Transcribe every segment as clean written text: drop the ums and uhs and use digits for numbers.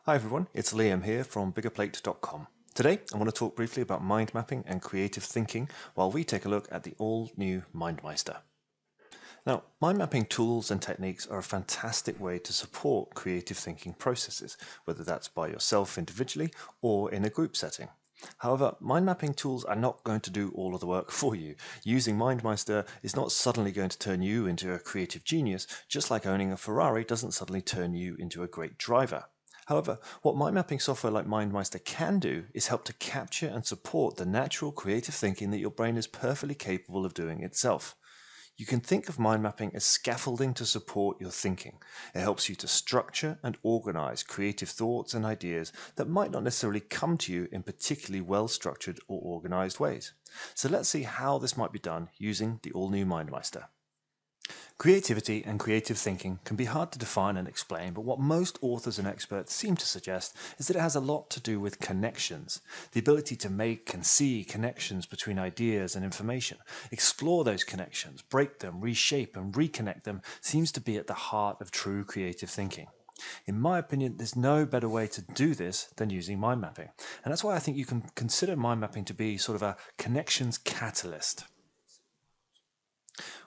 Hi everyone, it's Liam here from Biggerplate.com. Today I want to talk briefly about mind mapping and creative thinking while we take a look at the all-new MindMeister. Now, mind mapping tools and techniques are a fantastic way to support creative thinking processes, whether that's by yourself individually or in a group setting. However, mind mapping tools are not going to do all of the work for you. Using MindMeister is not suddenly going to turn you into a creative genius, just like owning a Ferrari doesn't suddenly turn you into a great driver. However, what mind mapping software like MindMeister can do is help to capture and support the natural creative thinking that your brain is perfectly capable of doing itself. You can think of mind mapping as scaffolding to support your thinking. It helps you to structure and organize creative thoughts and ideas that might not necessarily come to you in particularly well-structured or organized ways. So let's see how this might be done using the all-new MindMeister. Creativity and creative thinking can be hard to define and explain, but what most authors and experts seem to suggest is that it has a lot to do with connections, the ability to make and see connections between ideas and information. Explore those connections, break them, reshape and reconnect them seems to be at the heart of true creative thinking. In my opinion, there's no better way to do this than using mind mapping, and that's why I think you can consider mind mapping to be sort of a connections catalyst.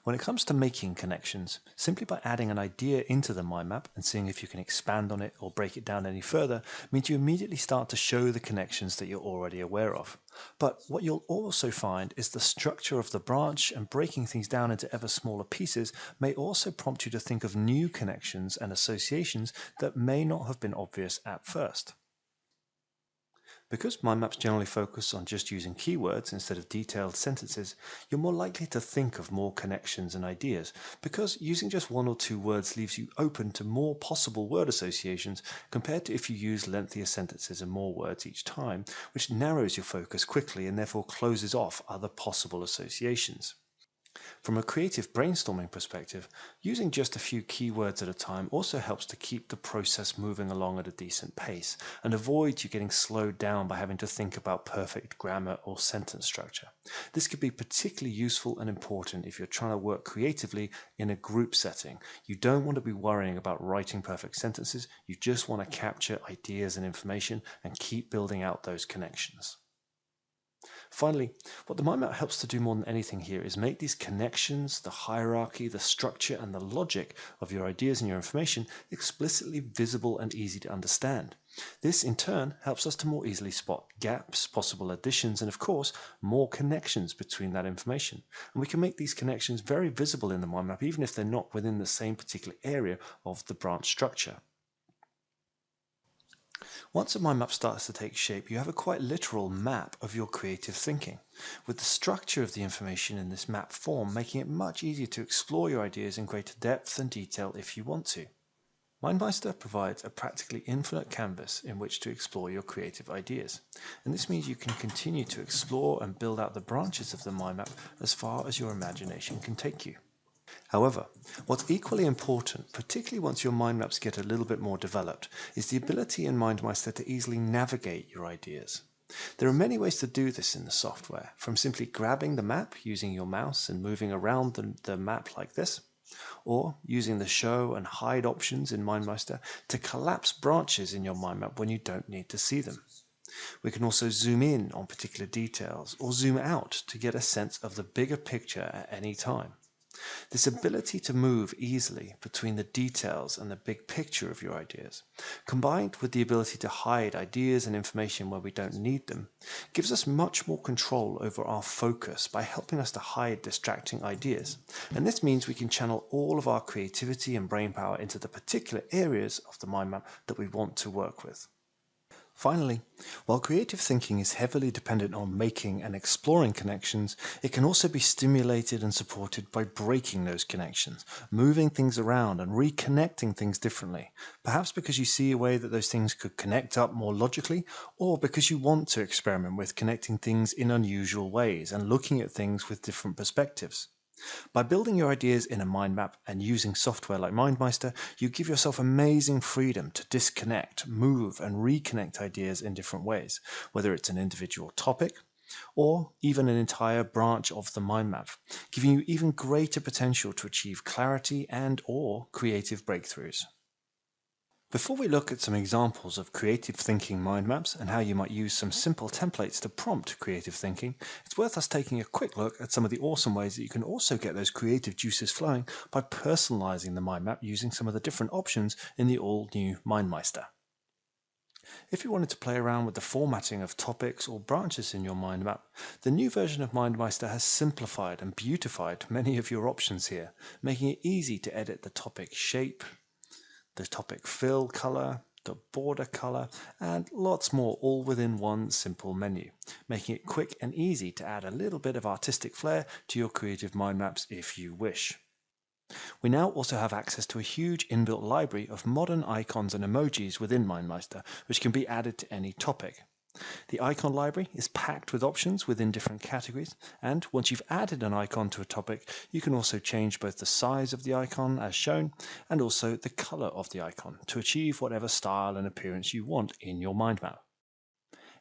When it comes to making connections, simply by adding an idea into the mind map and seeing if you can expand on it or break it down any further means you immediately start to show the connections that you're already aware of. But what you'll also find is the structure of the branch and breaking things down into ever smaller pieces may also prompt you to think of new connections and associations that may not have been obvious at first. Because mind maps generally focus on just using keywords instead of detailed sentences, you're more likely to think of more connections and ideas, because using just one or two words leaves you open to more possible word associations compared to if you use lengthier sentences and more words each time, which narrows your focus quickly and therefore closes off other possible associations. From a creative brainstorming perspective, using just a few keywords at a time also helps to keep the process moving along at a decent pace and avoid you getting slowed down by having to think about perfect grammar or sentence structure. This could be particularly useful and important if you're trying to work creatively in a group setting. You don't want to be worrying about writing perfect sentences, you just want to capture ideas and information and keep building out those connections. Finally, what the mind map helps to do more than anything here is make these connections, the hierarchy, the structure, and the logic of your ideas and your information explicitly visible and easy to understand. This, in turn, helps us to more easily spot gaps, possible additions, and of course, more connections between that information. And we can make these connections very visible in the mind map, even if they're not within the same particular area of the branch structure. Once a mind map starts to take shape, you have a quite literal map of your creative thinking, with the structure of the information in this map form making it much easier to explore your ideas in greater depth and detail if you want to. MindMeister provides a practically infinite canvas in which to explore your creative ideas, and this means you can continue to explore and build out the branches of the mind map as far as your imagination can take you. However, what's equally important, particularly once your mind maps get a little bit more developed, is the ability in MindMeister to easily navigate your ideas. There are many ways to do this in the software, from simply grabbing the map using your mouse and moving around the map like this, or using the show and hide options in MindMeister to collapse branches in your mind map when you don't need to see them. We can also zoom in on particular details or zoom out to get a sense of the bigger picture at any time. This ability to move easily between the details and the big picture of your ideas, combined with the ability to hide ideas and information where we don't need them, gives us much more control over our focus by helping us to hide distracting ideas. And this means we can channel all of our creativity and brainpower into the particular areas of the mind map that we want to work with. Finally, while creative thinking is heavily dependent on making and exploring connections, it can also be stimulated and supported by breaking those connections, moving things around and reconnecting things differently, perhaps because you see a way that those things could connect up more logically, or because you want to experiment with connecting things in unusual ways and looking at things with different perspectives. By building your ideas in a mind map and using software like MindMeister, you give yourself amazing freedom to disconnect, move, and reconnect ideas in different ways, whether it's an individual topic or even an entire branch of the mind map, giving you even greater potential to achieve clarity and/or creative breakthroughs. Before we look at some examples of creative thinking mind maps and how you might use some simple templates to prompt creative thinking, it's worth us taking a quick look at some of the awesome ways that you can also get those creative juices flowing by personalizing the mind map using some of the different options in the all-new MindMeister. If you wanted to play around with the formatting of topics or branches in your mind map, the new version of MindMeister has simplified and beautified many of your options here, making it easy to edit the topic shape, the topic fill color, the border color, and lots more, all within one simple menu, making it quick and easy to add a little bit of artistic flair to your creative mind maps if you wish. We now also have access to a huge inbuilt library of modern icons and emojis within MindMeister, which can be added to any topic. The icon library is packed with options within different categories, and once you've added an icon to a topic, you can also change both the size of the icon as shown and also the color of the icon to achieve whatever style and appearance you want in your mind map.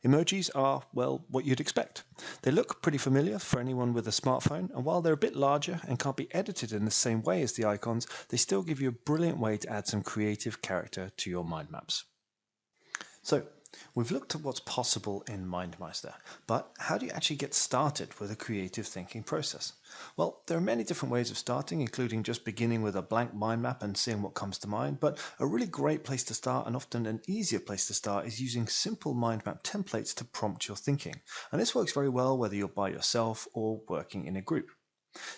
Emojis are, well, what you'd expect. They look pretty familiar for anyone with a smartphone, and while they're a bit larger and can't be edited in the same way as the icons, they still give you a brilliant way to add some creative character to your mind maps. So, we've looked at what's possible in MindMeister, but how do you actually get started with a creative thinking process? Well, there are many different ways of starting, including just beginning with a blank mind map and seeing what comes to mind, but a really great place to start, and often an easier place to start, is using simple mind map templates to prompt your thinking. And this works very well whether you're by yourself or working in a group.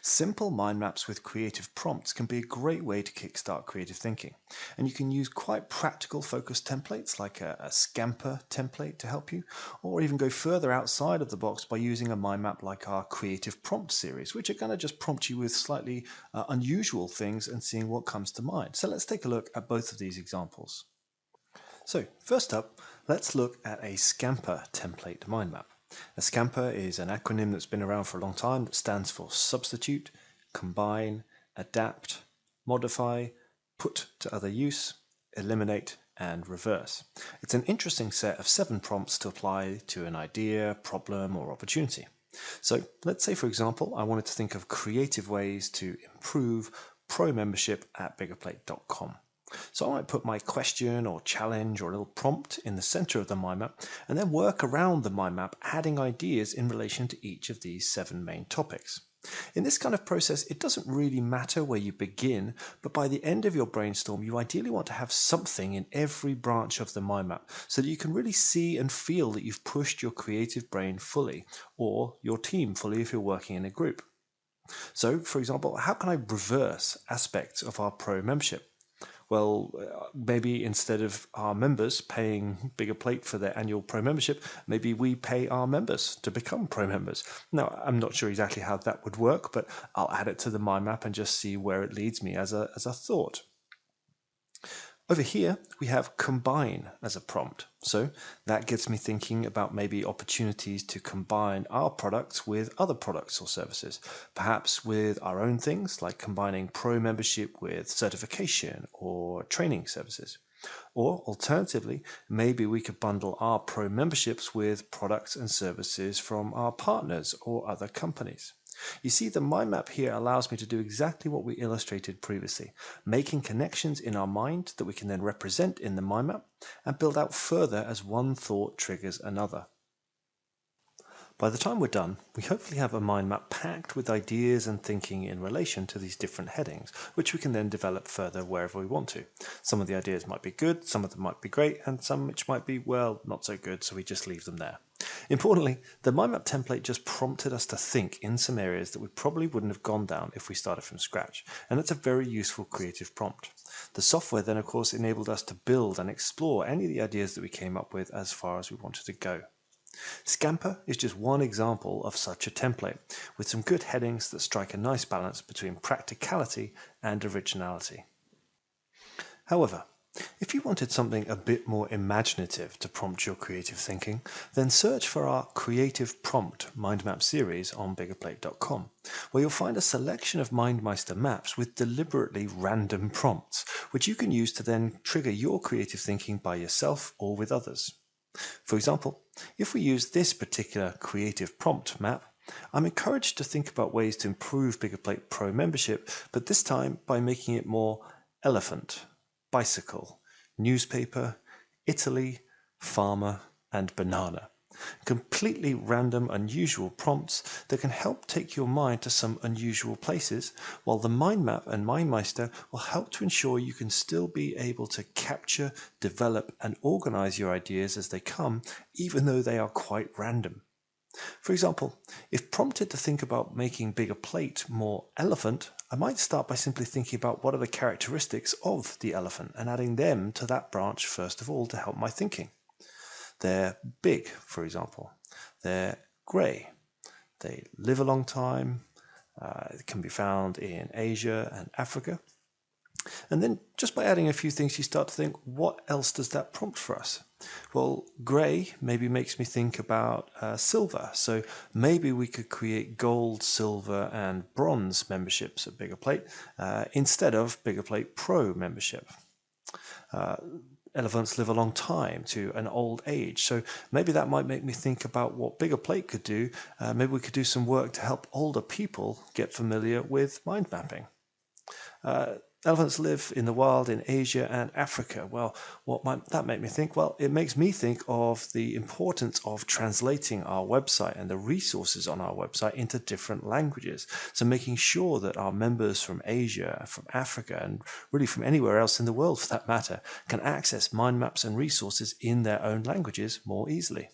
Simple mind maps with creative prompts can be a great way to kickstart creative thinking. And you can use quite practical focused templates like a Scamper template to help you, or even go further outside of the box by using a mind map like our creative prompt series, which are going to just prompt you with slightly unusual things and seeing what comes to mind. So let's take a look at both of these examples. So first up, let's look at a Scamper template mind map. A Scamper is an acronym that's been around for a long time that stands for substitute, combine, adapt, modify, put to other use, eliminate, and reverse. It's an interesting set of 7 prompts to apply to an idea, problem, or opportunity. So let's say, for example, I wanted to think of creative ways to improve pro membership at biggerplate.com. So I might put my question or challenge or a little prompt in the center of the mind map and then work around the mind map, adding ideas in relation to each of these 7 main topics. In this kind of process, it doesn't really matter where you begin, but by the end of your brainstorm, you ideally want to have something in every branch of the mind map so that you can really see and feel that you've pushed your creative brain fully, or your team fully if you're working in a group. So, for example, how can I reverse aspects of our pro membership? Well, maybe instead of our members paying Biggerplate for their annual pro membership, maybe we pay our members to become pro members. Now, I'm not sure exactly how that would work, but I'll add it to the mind map and just see where it leads me as a thought. Over here, we have combine as a prompt. So that gets me thinking about maybe opportunities to combine our products with other products or services, perhaps with our own things like combining pro membership with certification or training services. Or alternatively, maybe we could bundle our pro memberships with products and services from our partners or other companies. You see, the mind map here allows me to do exactly what we illustrated previously, making connections in our mind that we can then represent in the mind map and build out further as one thought triggers another. By the time we're done, we hopefully have a mind map packed with ideas and thinking in relation to these different headings, which we can then develop further wherever we want to. Some of the ideas might be good, some of them might be great, and some which might be, well, not so good, so we just leave them there. Importantly, the mind map template just prompted us to think in some areas that we probably wouldn't have gone down if we started from scratch, and it's a very useful creative prompt. The software then, of course, enabled us to build and explore any of the ideas that we came up with as far as we wanted to go. Scamper is just one example of such a template, with some good headings that strike a nice balance between practicality and originality. However, if you wanted something a bit more imaginative to prompt your creative thinking, then search for our Creative Prompt Mind Map series on Biggerplate.com, where you'll find a selection of MindMeister maps with deliberately random prompts, which you can use to then trigger your creative thinking by yourself or with others. For example, if we use this particular creative prompt map, I'm encouraged to think about ways to improve Biggerplate Pro membership, but this time by making it more elephant, bicycle, newspaper, Italy, farmer, and banana. Completely random, unusual prompts that can help take your mind to some unusual places, while the mind map and MindMeister will help to ensure you can still be able to capture, develop, and organize your ideas as they come, even though they are quite random. For example, if prompted to think about making Biggerplate more elephant, I might start by simply thinking about what are the characteristics of the elephant and adding them to that branch first of all to help my thinking. They're big, for example. They're grey. They live a long time. It can be found in Asia and Africa. And then just by adding a few things, you start to think, what else does that prompt for us? Well, grey maybe makes me think about silver. So maybe we could create gold, silver, and bronze memberships at Biggerplate instead of Biggerplate Pro membership. Elephants live a long time to an old age. So maybe that might make me think about what Biggerplate could do. Maybe we could do some work to help older people get familiar with mind mapping. Elephants live in the wild in Asia and Africa. Well, what might that make me think? Well, it makes me think of the importance of translating our website and the resources on our website into different languages. So making sure that our members from Asia, from Africa, and really from anywhere else in the world for that matter, can access mind maps and resources in their own languages more easily.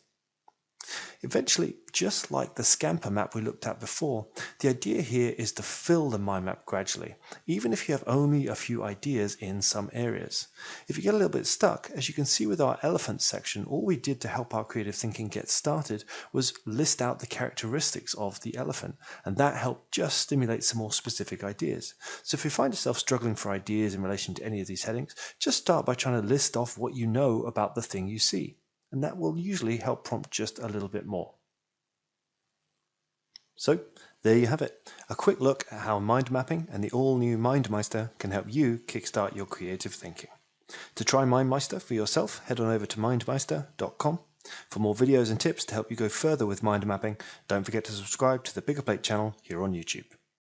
Eventually, just like the Scamper map we looked at before, the idea here is to fill the mind map gradually, even if you have only a few ideas in some areas. If you get a little bit stuck, as you can see with our elephant section, all we did to help our creative thinking get started was list out the characteristics of the elephant, and that helped just stimulate some more specific ideas. So if you find yourself struggling for ideas in relation to any of these headings, just start by trying to list off what you know about the thing you see. And that will usually help prompt just a little bit more. So there you have it, a quick look at how mind mapping and the all-new MindMeister can help you kickstart your creative thinking. To try MindMeister for yourself, head on over to mindmeister.com. For more videos and tips to help you go further with mind mapping, don't forget to subscribe to the Biggerplate channel here on YouTube.